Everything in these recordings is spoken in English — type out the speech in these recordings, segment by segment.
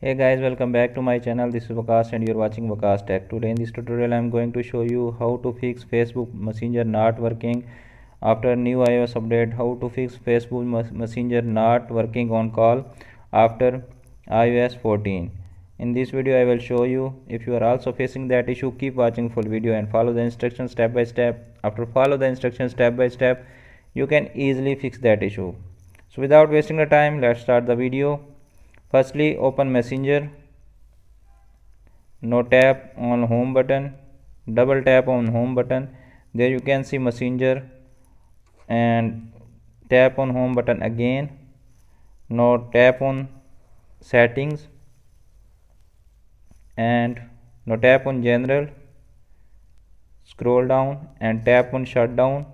Hey guys, welcome back to my channel. This is Vakas and you're watching Vakas Tech. Today in this tutorial I'm going to show you how to fix Facebook Messenger not working after new iOS update. How to fix Facebook Messenger not working on call after iOS 14. In this video I will show you. If you are also facing that issue, keep watching full video and follow the instructions step by step. After follow the instructions step by step, you can easily fix that issue. So without wasting the time, let's start the video. Firstly, open Messenger. Now tap on home button. Double tap on home button. There you can see Messenger and tap on home button again. Now tap on settings and now tap on general. Scroll down and tap on shutdown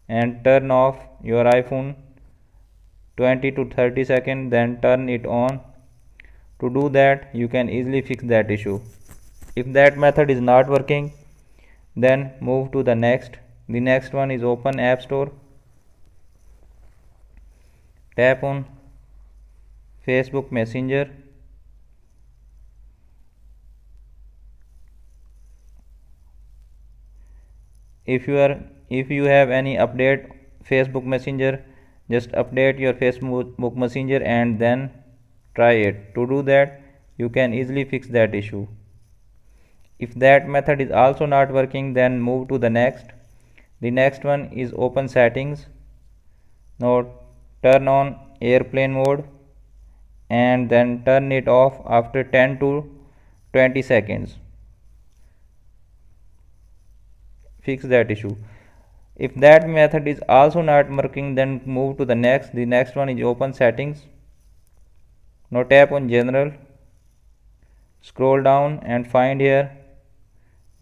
and turn off your iPhone 20 to 30 seconds, then turn it on. To do that, you can easily fix that issue. If that method is not working, then move to the next. The next one is open App Store. Tap on Facebook Messenger. If you have any update Facebook Messenger, just update your Facebook Messenger and then try it. To do that, you can easily fix that issue. If that method is also not working, then move to the next. The next one is open settings. Now turn on airplane mode and then turn it off after 10 to 20 seconds. Fix that issue. If that method is also not working, then move to the next. The next one is open settings. Now tap on general. Scroll down and find here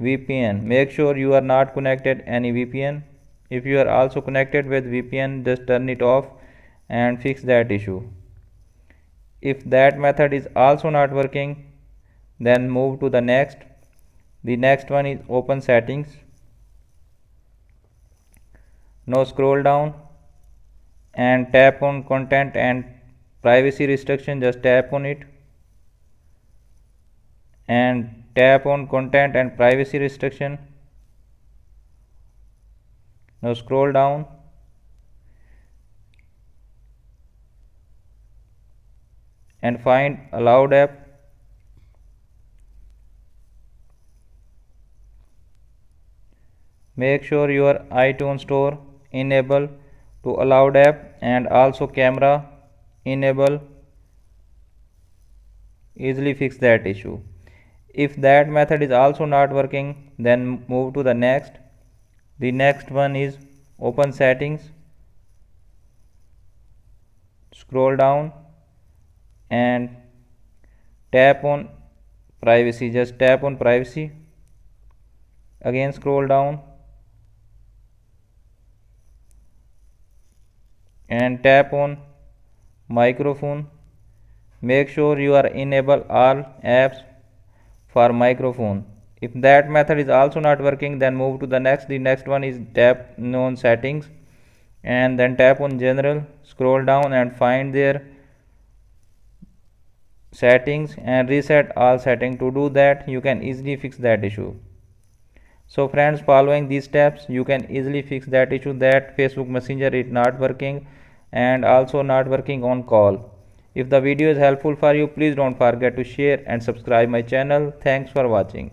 VPN. Make sure you are not connected any VPN. If you are also connected with VPN, just turn it off and fix that issue. If that method is also not working, then move to the next. The next one is open settings. Now scroll down and tap on content and privacy restriction. Just tap on it and tap on content and privacy restriction. Now scroll down and find allowed app. Make sure your iTunes Store enable to allowed app and also camera enable. Easily fix that issue. If that method is also not working, then move to the next. The next one is open settings. Scroll down and tap on privacy. Just tap on privacy. Again scroll down and tap on microphone. Make sure you are enable all apps for microphone. If that method is also not working, then move to the next. The next one is tap on settings and then tap on general. Scroll down and find there settings and reset all settings. To do that, you can easily fix that issue. So friends, following these steps, you can easily fix that issue that Facebook Messenger is not working and also not working on call. If the video is helpful for you, please don't forget to share and subscribe my channel. Thanks for watching.